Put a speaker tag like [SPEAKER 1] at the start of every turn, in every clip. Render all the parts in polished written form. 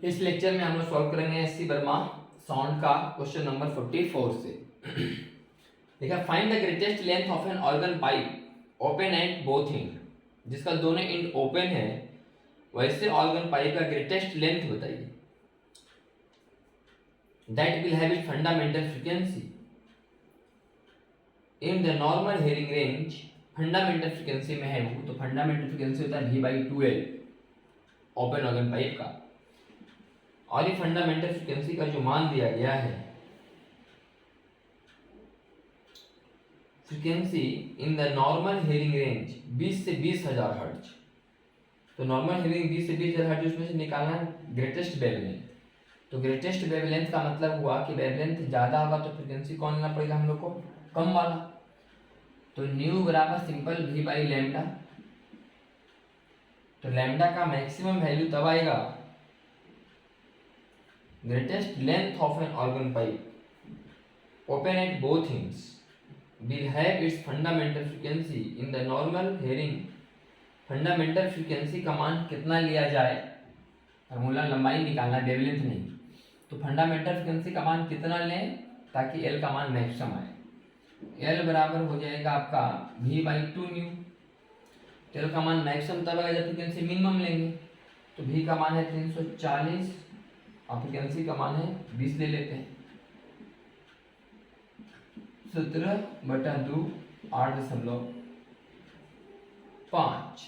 [SPEAKER 1] इस लेक्चर में हम लोग सॉल्व करेंगे एससी वर्मा साउंड का क्वेश्चन नंबर 44 से। देखा, find the greatest length of an organ pipe open at both and. जिसका दोनों एंड ओपन है वैसे ऑर्गन पाइप का ग्रेटेस्ट लेंथ बताइए। That will have it fundamental frequency in the normal hearing range. Fundamental frequency में है वो, तो फंडामेंटल फ्रीक्वेंसी होता है V/2L ओपन ऑर्गन पाइप का। और ये फंडामेंटल फ्रीक्वेंसी का जो मान दिया गया है, frequency in the normal hearing range 20 से 20,000 हर्ट्ज। तो नॉर्मल हेयरिंग 20 से 20,000 हर्ट्ज, उसमें से निकालना है ग्रेटेस्ट वेवलेंथ। तो ग्रेटेस्ट वेवलेंथ का मतलब हुआ कि वेवलेंथ ज़्यादा होगा तो फ्रीक्वेंसी कौन लेना पड़ेगा हम लोग को, कम वाला। तो न्यू बराबर सिंपल V/लैम्डा। तो लैम्डा का मैक्सिमम वैल्यू तब आएगा, greatest length of an organ pipe open at both ends will have its fundamental frequency in the normal hearing। Fundamental frequency का मान कितना लिया जाए, फार्मूला लंबाई निकालना, वेवलेंथ नहीं। तो फंडामेंटल फ्रीक्वेंसी का मान कितना लें ताकि एल का मान मैक्सिमम आए। एल बराबर हो जाएगा आपका V/2 न्यू। एल का मान मैक्सिमम तब आएगा जब फ्रीक्वेंसी मिनिमम लेंगे। तो V का मान है 340 और फ्रीक्वेंसी का मान है 20 ले लेते हैं। 17/2 8.5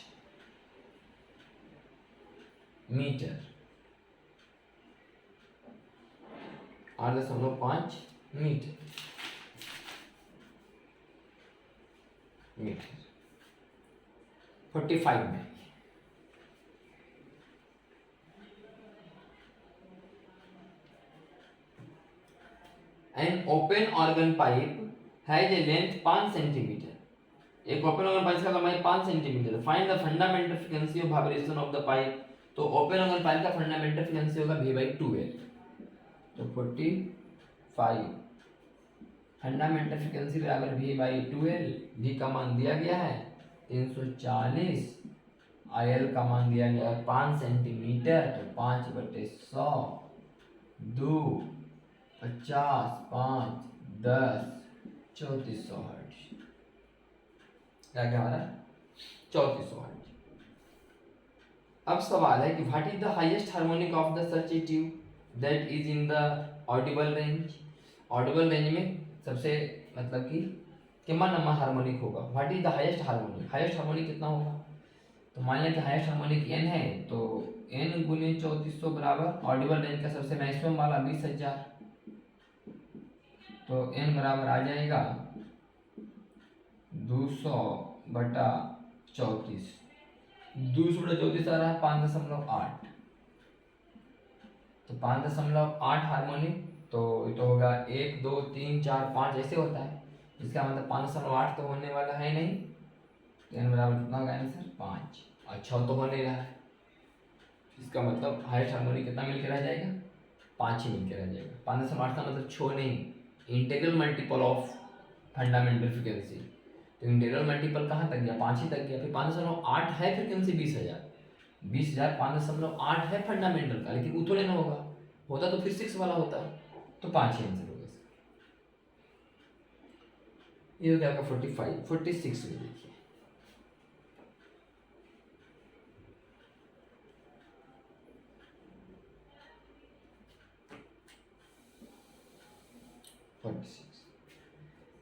[SPEAKER 1] मीटर, 8.5 मीटर 45 में। An open organ pipe has a length 5 centimetre. एक ओपन ऑर्गन पाइप का लंबाई 5 centimetre. Find the fundamental frequency of vibration of the pipe. तो ओपन ऑर्गन पाइप का फंडामेंटल फ्रीक्वेंसी होगा V/2L। तो 45 फंडामेंटल फ्रीक्वेंसी बराबर V/2L। V का मान दिया गया है 340, IL का मान दिया गया है 5 सेंटीमीटर। तो 5/100 2 50 5 10 3400 हर्ट्ज। क्या क्या हमारा 3400 हर्ट्ज। अब सवाल है कि what is the highest harmonic of the such A tube that is in the Audible range. Audible range में सबसे मतलब कि कितना नंबर हार्मोनिक होगा। What is the highest harmonic, highest harmonic कितना होगा। तो मान लें कि हाईएस्ट हार्मोनिक n है, तो n × 3400 बराबर ऑडिबल रेंज का सबसे मैक्सिमम वाला 20,000। तो n बराबर आ जाएगा 200/34। 200/34 आ रहा है 5.8। तो 5.8 हार्मोनिक, तो ये तो होगा 1 2 3 4 5 ऐसे होता है। इसका मतलब 5.8 तो होने वाला है नहीं। तो n बराबर कितना होगा आंसर 5। और 6 तो हो नहीं रहा है। इसका मतलब हाईएस्ट हार्मोनिक कितना मिलकर रह जाएगा, 5 ही मिलकर रह जाएगा। 5.8 का मतलब 6 नहीं, integral multiple of fundamental frequency. तो इंटीग्रल मल्टीपल कहाँ तक गया, 5 ही तक गया। फिर 5.8 है फ्रीक्वेंसी 20,000, 20,000 5.8 है फंडामेंटल का, लेकिन वो तो लेना होता तो फिर 6 वाला होता। तो 5 ही आंसर होगा इसका। ये हो गया आपका 45। 46 में देखिए,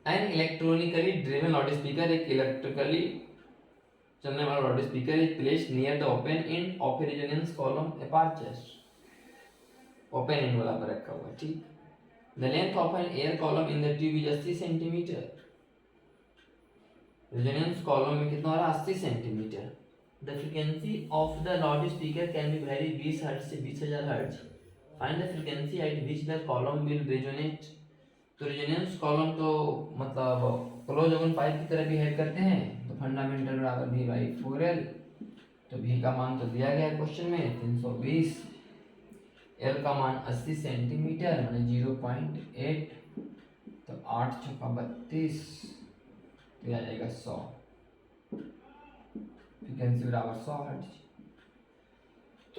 [SPEAKER 1] an electronically driven loud speaker. एक इलेक्ट्रिकली चलने वाला loud speaker is placed near the open end of a resonance column aperture. Open end वाला पर रखा हुआ, ठीक। The length of an air column in the tube is 80 centimetre. Resonance column में कितना हो रहा है, 80 centimetre. The frequency of the loud speaker can be vary 20 hertz से 20,000 hertz. Find the frequency eight which the column will resonate. तो resonance column तो मतलब close open pipe की तरह बिहेव करते हैं। तो फंडामेंटल बराबर V/4L। तो V का मान तो दिया गया है क्वेश्चन में 320। L का मान 80 सेंटीमीटर माने 0.8। तो 8 × 32 तो आ जाएगा 100। फ्रीक्वेंसी बराबर 100 हर्ट्ज।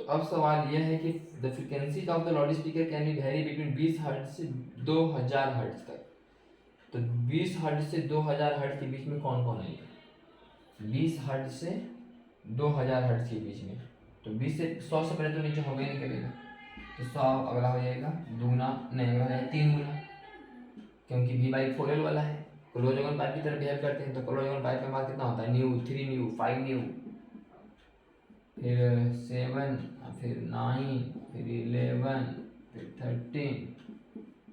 [SPEAKER 1] तो अब सवाल यह है कि the frequency of the loud speaker can be very between 20 hertz से 2000 हर्ट्ज तक। तो 20 हर्ट्ज से 2000 हर्ट्ज के बीच में कौन कौन है? 20 हर्ट्ज से 2000 हर्ट्ज के बीच में, तो 20 से 100 से पहले तो नीचे होगा ही नहीं करेगा, तो 100 अगला हो जाएगा दूना, नहीं अगला हो जाएगा 3 गुना, क्योंकि V/4L वाला है, क्लोज ओवन पाइप की तरह बिहेव करते हैं। तो क्लोज ओवन पाइप में कितना होता है? न्यू, 3 न्यू, 5 न्यू, फिर 7, फिर 9, फिर 11, फिर 13,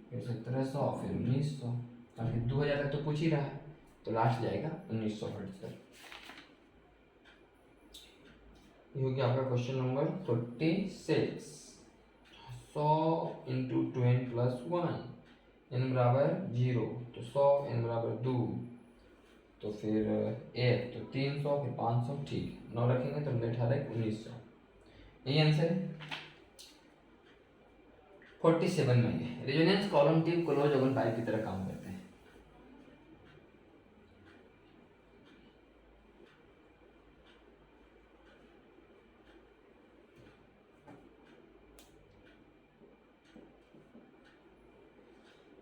[SPEAKER 1] फिर 1700, फिर 1900, ताकि 2000 तक तो पूछ ही रहा है, तो लास्ट जाएगा 1900 हर्ट्ज तक। ये हो गया आपका question number 46। 100 into 10 plus 1 n बराबर 0, तो 100 n बराबर 2, तो फिर 1, तो 300, फिर 500, ठीक 9 रखेंगे तो 18 1900, यही आंसर है। 47 में resonance column tube close oven pipe की तरह काम करते हैं।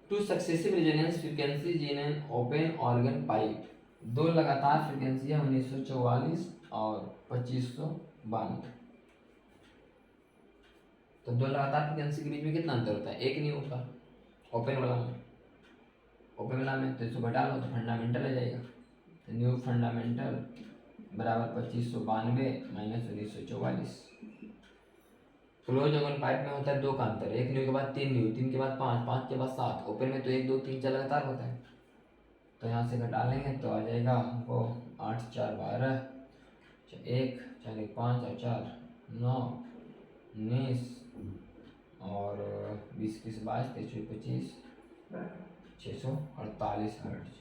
[SPEAKER 1] Two successive resonance frequencies in an open organ pipe, दो लगातार फ्रीक्वेंसियां 1944 और 2592। तो दो लगातार फ्रीक्वेंसी के बीच में कितना अंतर होता है? 1 न्यू का ओपन वाला में, ओपन वाला में तो इसको घटा लो तो फंडामेंटल आ जाएगा, तो न्यू फंडामेंटल बराबर 2592 माइनस 1944। क्लोज ओवन पाइप में होता है 2 का अंतर, 1 न्यू के बाद 3 न्यू, 3 के बाद 5, 5 के बाद 7, ओपन में तो 1 2 3 4 लगातार होता है, तो यहाँ से घटा लेंगे तो आ जाएगा हमको 8 4 12, 1 4 1 5 और 4 9 19 और 20 21 22 23 25 648 हर्ट्ज।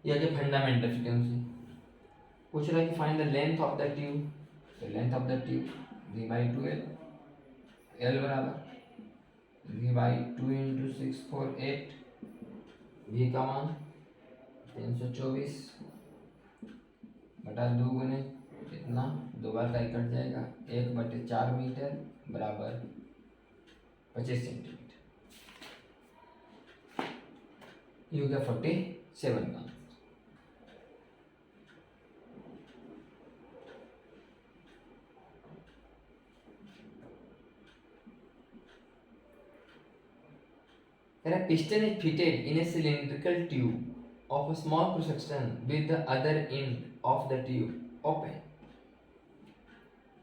[SPEAKER 1] ये है फंडामेंटल फ्रीक्वेंसी। पूछ रहा है कि find the length of the tube, तो length of the tube V/2L, L बराबर V/2 इंटू 648, V का मान 324 बटा 2 गुने कितना, 2 बार का कट जाएगा, 1/4 मीटर बराबर 25 सेंटीमीटर। ये हो गया 47 का। A piston is fitted in a cylindrical tube of a small cross section with the other end of the tube open.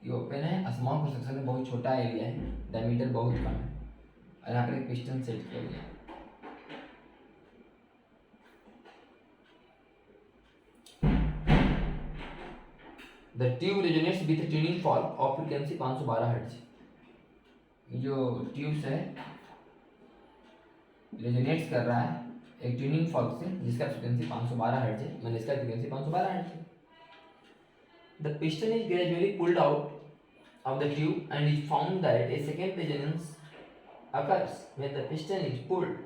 [SPEAKER 1] ये ओपन है, स्मॉल cross section में बहुत छोटा एरिया है, डायमीटर बहुत कम है, और यहाँ पर एक पिस्टन सेट किया गया है। The tube resonates with a tuning fork of frequency 512 hertz. जो ट्यूब्स है रेजोनेट्स कर रहा है एक ट्यूनिंग फॉर्क से जिसका फ्रीक्वेंसी 512 हर्ट्ज है, मैंने इसका फ्रीक्वेंसी 512 हर्ट्ज है। The piston is gradually pulled out of the tube and is found that A second resonance occurs when the piston is pulled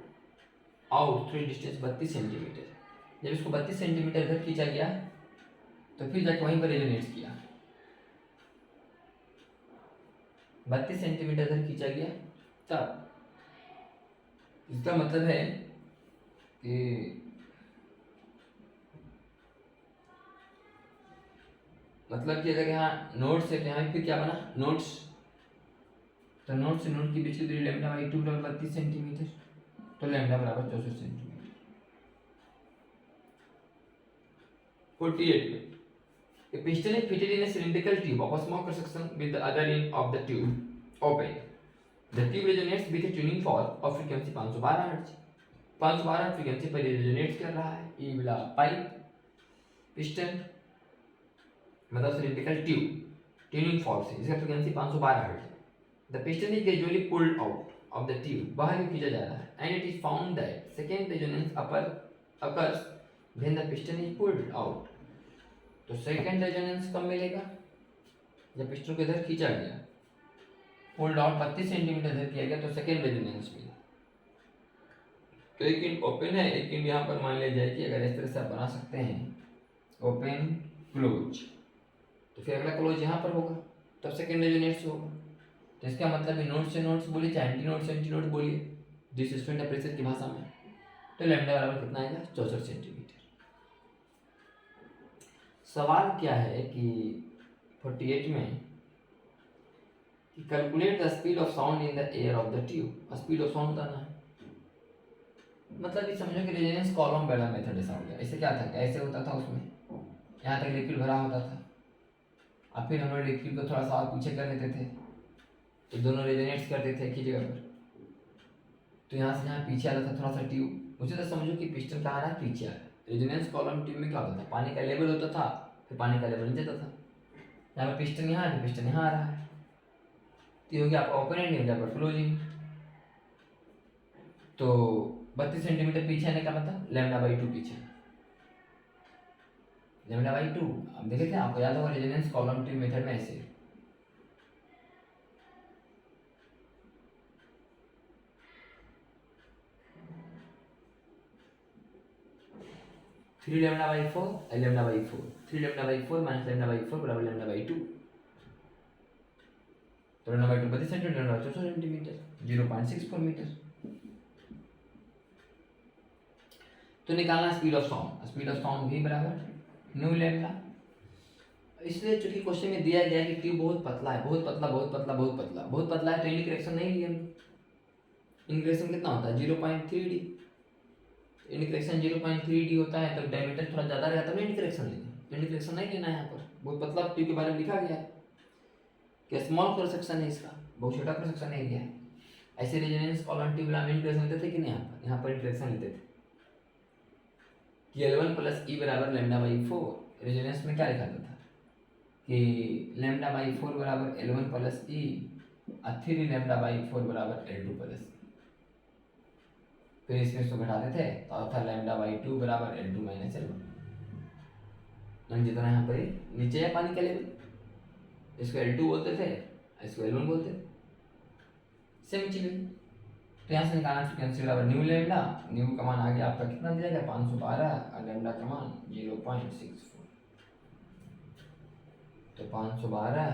[SPEAKER 1] out through distance 32 centimetre. जब इसको 32 centimetre इधर खींचा गया तो फिर जाके वहीं पर रेजोनेट किया, 32 सेंटीमीटर इधर खींचा गया तब। इसका मतलब है कि मतलब कि अगर यहाँ नोट्स है तो यहाँ फिर क्या बना नोट्स, तो नोट से नोट के बीच की दूरी λ/2 बराबर 32 सेंटीमीटर, तो λ बराबर 64 सेंटीमीटर। 48 में a piston is fitted in a cylindrical tube of a small cross section with the other end of the tube open. The tube resonates with a tuning fork of frequency 512 hertz. 512 frequency पर resonate कर रहा है ये वाला pipe piston मतलब cylindrical tube tuning fork से जिसका frequency 512 hertz. The piston is gradually pulled out of the tube, बाहर खींचा जा रहा है, and it is found that second resonance occurs when the piston is pulled out। तो second resonance कब मिलेगा? जब पिस्टन को इधर खींचा गया, पुल्ड आउट 32 सेंटीमीटर इधर किया गया तो सेकेंड रेजोनेंस मिला। तो एक इंड ओपन है, एक इंड यहाँ पर मान लिया जाए कि अगर इस तरह से आप बना सकते हैं ओपन क्लोज, तो फिर अगला क्लोज यहाँ पर होगा, तब सेकेंड रेजोनेट से होगा। तो इसका मतलब है नोड से नोड्स बोलिए चाहे एंटी नोड से एंटी नोड बोलिए जिस स्टूडेंट प्रेशर की भाषा में, तो लैम्डा बराबर कितना आएगा 64 सेंटीमीटर। सवाल क्या है कि 48 में कि calculate the speed of sound in the air of the tube. Speed of sound करना है, मतलब ये समझो कि रेजोनेंस कॉलम वाला मेथड ऐसा हो गया। ऐसे क्या था, कैसे होता था उसमें, यहाँ तक लिक्विड भरा होता था और फिर हम लोग लिक्विड को थोड़ा सा और पीछे कर लेते थे तो दोनों रेजोनेट्स करते थे एक ही जगह पर। तो यहाँ से यहाँ पीछे आता था थोड़ा सा ट्यूब, मुझे तो समझो कि पिस्टन कहाँ आ रहा है, पीछे आ रहा है। रेजोनेंस कॉलम ट्यूब में क्या होता था, पानी का लेवल होता था, फिर पानी का लेवल नीचे जाता था। यहाँ पर पिस्टन यहाँ है, पिस्टन यहाँ आ रहा है, तो ये हो गया आपका ओपन एंड, हो गया आपका क्लोजिंग। तो 32 सेंटीमीटर पीछे आने का मतलब λ/2 पीछे, λ/2। अब देखे थे आपको याद होगा रेजोनेंस कॉलम ट्यूब मेथड में ऐसे 3λ/4 λ/4, 3λ/4 माइनस λ/4 बराबर λ/2। तो λ/2 32 सेंटीमीटर, λ/4 सेंटीमीटर, 0.64 मीटर। तो निकालना speed of sound, speed of sound भी बराबर न्यू लैम्डा। इसलिए चूंकि क्वेश्चन में दिया गया कि ट्यूब बहुत पतला है, बहुत पतला बहुत पतला बहुत पतला बहुत पतला है, तो इंडिकेशन नहीं लिया। इंडिकेशन कितना होता है 0.3D, इंडिकेशन 0.3D होता है, तो डायमीटर थोड़ा ज़्यादा रहता है तो इंडिकेशन लेना, तो इंडिकेशन नहीं लेना है। यहाँ पर बहुत पतला ट्यूब के बारे में लिखा गया है कि स्मॉल क्रॉस सेक्शन है इसका, बहुत छोटा क्रॉस सेक्शन नहीं दिया है। ऐसे रेजोनेंस कॉलम ट्यूब में इंडिकेशन लेते थे कि नहीं, यहाँ पर इंडिकेशन लेते थे कि L1 प्लस E बराबर λ/4। रेजोनेंस में क्या लिखा था कि λ/4 बराबर L1 प्लस E और 3λ/4 बराबर L2 प्लस E। फिर इसमें इसको घटाते थे तो था λ/2 बराबर L2 माइनस L1। जितना यहाँ पर नीचे है पानी का लेवल, इसको L2 बोलते थे, इसको L1 बोलते थे, सेम चीज। तो यहाँ से निकालना फ्रीक्वेंसी बराबर न्यू लैम्डा, न्यू का मान आ गया आपका कितना दिया गया 512 और लैम्डा का मान 0.64। तो 512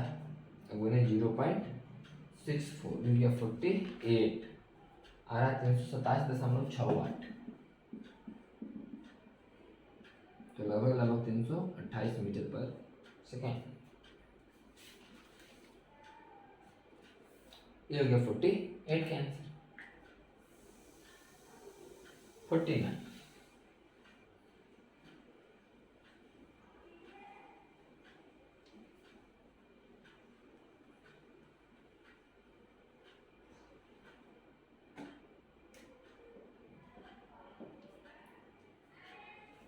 [SPEAKER 1] गुने 0.64 गया 48 आ रहा 327.68। तो लगभग 328 मीटर पर सेकेंड। ये हो गया 48 का answer. 49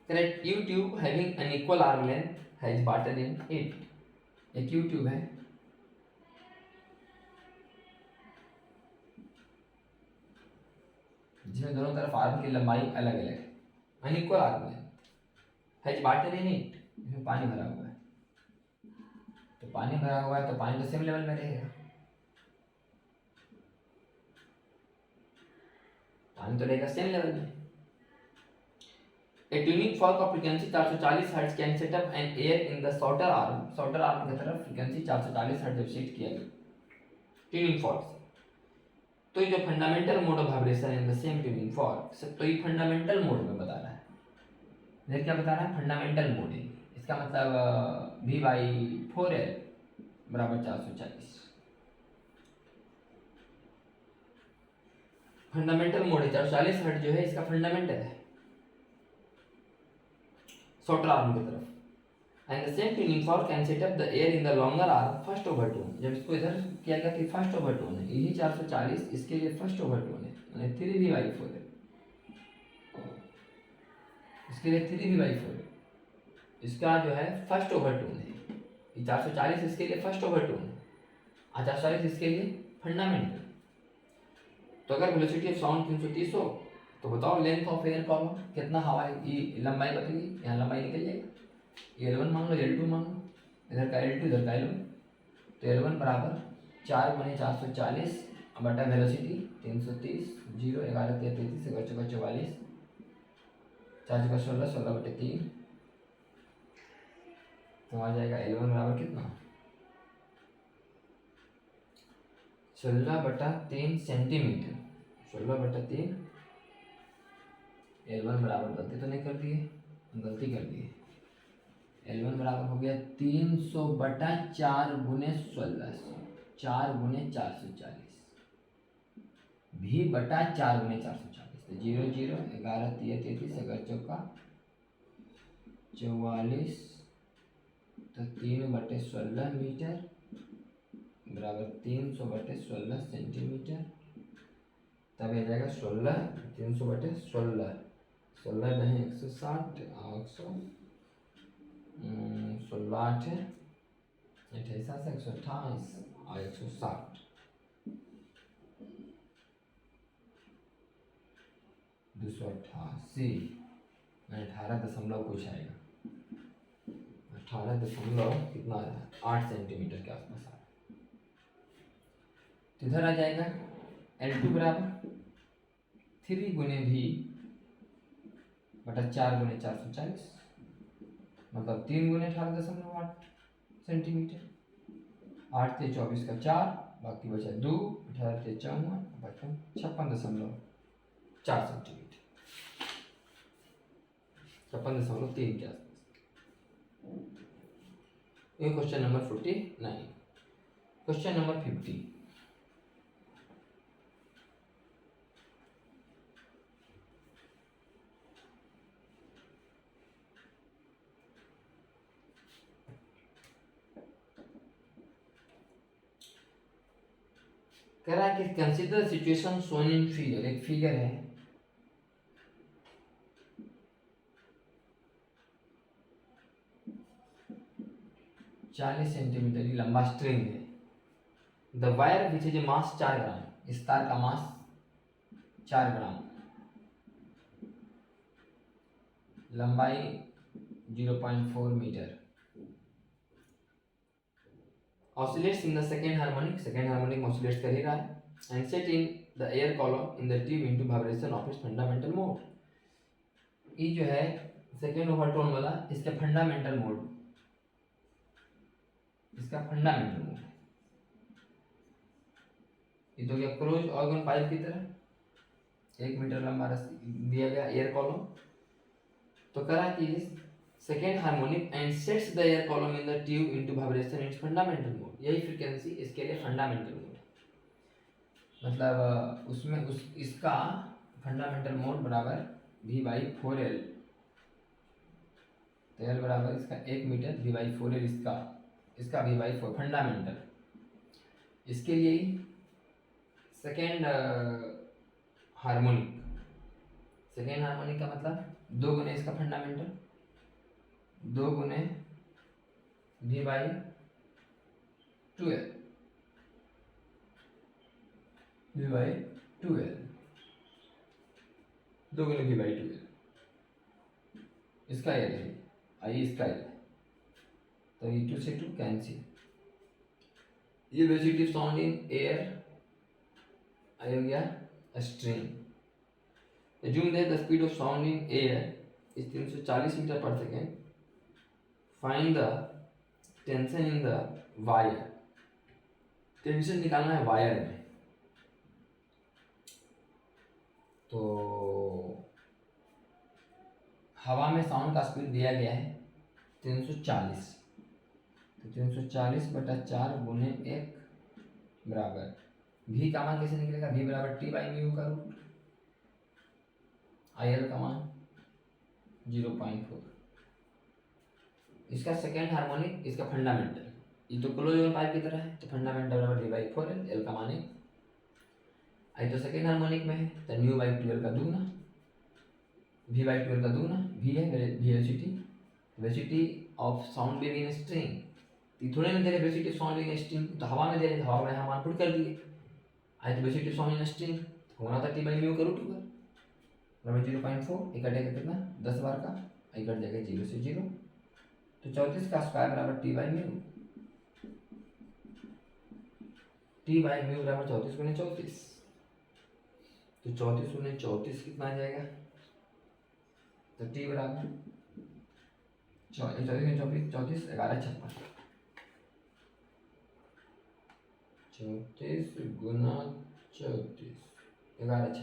[SPEAKER 1] correct। U tube having an equal arm length has button in it। एक U tube है जिसमें दोनों तरफ आर्म की लंबाई अलग अलग है, unequal arm length has water in it, इसमें पानी भरा हुआ है। तो पानी भरा हुआ है तो पानी तो सेम लेवल में रहेगा, पानी तो रहेगा सेम लेवल में। A tuning fork of frequency 440 hertz can set up an air in the shorter arm, shorter arm की तरफ फ्रीक्वेंसी 440 हर्ट्ज जब सेट किया गया ट्यूनिंग फॉर्क से, तो ये जो fundamental mode of vibration in the same tuning fork, तो ये फंडामेंटल मोड में बता रहा है। इधर क्या बता रहा है, फंडामेंटल मोड है। इसका मतलब V/4L बराबर 440 फंडामेंटल मोड है। 440 हर्ट्ज जो है इसका फंडामेंटल है शॉर्टर आर्म की तरफ। And the same tuning fork can set up the air in the longer arm first overtone. जब इसको इधर किया गया कि फर्स्ट ओवरटोन है, यही 440 इसके लिए फर्स्ट ओवरटोन है, यानी 3V/4 है, इसके लिए 3V/4 है। इसका जो है फर्स्ट ओवरटोन है, ये 440 इसके लिए फर्स्ट ओवरटोन है और 440 इसके लिए फंडामेंटल। तो अगर वेलोसिटी ऑफ साउंड 330 हो तो बताओ लेंथ ऑफ एयर कॉलम कितना, हवा की लंबाई बदलेगी, यहाँ लंबाई निकल जाएगा। L1 मान लो, L2 मान लो, इधर का L2 इधर का L1, तो L1 बराबर 4 × 440 बटा वेलोसिटी 330, 0 11 33 1 4 44 4 4 16 16/3, तो आ जाएगा L1 बराबर कितना 16/3 सेंटीमीटर, 16/3 L1 बराबर, गलती तो नहीं कर दिए, गलती कर दिए, L1 बराबर हो गया 300/4 गुने 1600, 4 गुने 440, V/4 गुने 440, तो 0 0 11 3 33 अगर चौका 44, तो 3/16 मीटर बराबर 300/16 सेंटीमीटर, तब आ जाएगा 16, 300/16, 16 नहीं 160 और 16 8 28 128 और 160, 288, 18 दशमलव कुछ आएगा, 18 दशमलव कितना आया 8 सेंटीमीटर के आसपास आ रहा है। तो इधर आ जाएगा L2 बराबर 3 गुने V बटा 4 गुने 440, मतलब 3 गुने 18.8 सेंटीमीटर, 8 × 24 का 4, बाकी बचा 2, 18 × 54, 56.4 सेंटीमीटर, 56.3 के आसपास। ये क्वेश्चन नंबर 49। क्वेश्चन नंबर 50, कह रहा है कि consider situation shown in figure, एक फिगर है, चालीस सेंटीमीटर की लंबा स्ट्रिंग है, the wire which is a mass 4 gram, इस तार का मास 4 ग्राम, लंबाई 0.4 metre, oscillates in the second harmonic, second harmonic oscillate कर ही रहा है, and set in the air column in the tube into vibration of its fundamental mode। ये जो है सेकेंड ओवरटोन वाला, इसका फंडामेंटल मोड, इसका फंडामेंटल मोड, ये तो क्या क्लोज ऑर्गन पाइप की तरह 1 मीटर लंबा दिया गया एयर कॉलम, तो करा कि second harmonic and sets the air column in the tube into vibration its fundamental mode, यही फ्रीक्वेंसी इसके लिए फंडामेंटल मोड, मतलब उसमें इसका फंडामेंटल मोड बराबर V/4L, तो L बराबर इसका 1 मीटर, V/4L इसका V/4 फंडामेंटल, इसके लिए सेकेंड हार्मोनिक, सेकेंड हार्मोनिक का मतलब 2 गुने इसका फंडामेंटल, 2 गुने V/12, 2 गुने V/12, इसका एल है, आई इसका एल, तो ये 2 से 2 कैंसिल, ये velocity of sound in air आई हो गया string, assume that the speed of sound in air is 340 metre पर second, find the tension in the wire, tension निकालना है वायर में, तो हवा में साउंड का स्पीड दिया गया है 340, तो 340/4 गुने 1 बराबर, V का मान कैसे निकलेगा, V बराबर T/μ का रूट, IL का मान 0.4, इसका सेकेंड हार्मोनिक, इसका फंडामेंटल, ये तो क्लोज पाइप की तरह है, तो फंडामेंटल बराबर V/4L, L का मान 1, आई तो सेकेंड हार्मोनिक में है, तो ν/2L का दूना, V/2L का दूना, V है velocity, velocity of sound wave in string, ये थोड़े ना दे रहे velocity of sound in string, तो हवा में दे रहे, हवा में हम मान पुट कर दिए, आई तो velocity of sound in string होना था T/μ का रूट ओवर बराबर 0.4, एक कटेगा कितना 10 बार का, आई कट जाएगा 0 से 0, तो 34 का स्क्वायर बराबर T/μ, T/μ बराबर 34 गुने 34, तो 34 गुने 34 कितना आ जाएगा, तो T बराबर 34 गुने 24, 34 11 56, 34 गुना 34, 11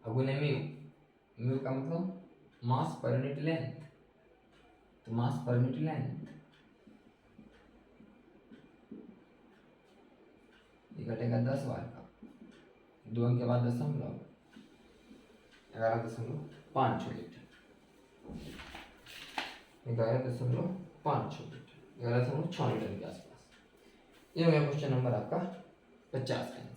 [SPEAKER 1] अगुने म्यू, म्यू का मतलब मास पर यूनिट लेंथ, तो मास पर यूनिट लेंथ ये घटेगा 10 बार का, 2 अंक के बाद दशमलव, 11.5 मीटर, 11.5 मीटर, 11.6 मीटर के आसपास। ये हो गया क्वेश्चन नंबर आपका 50 का।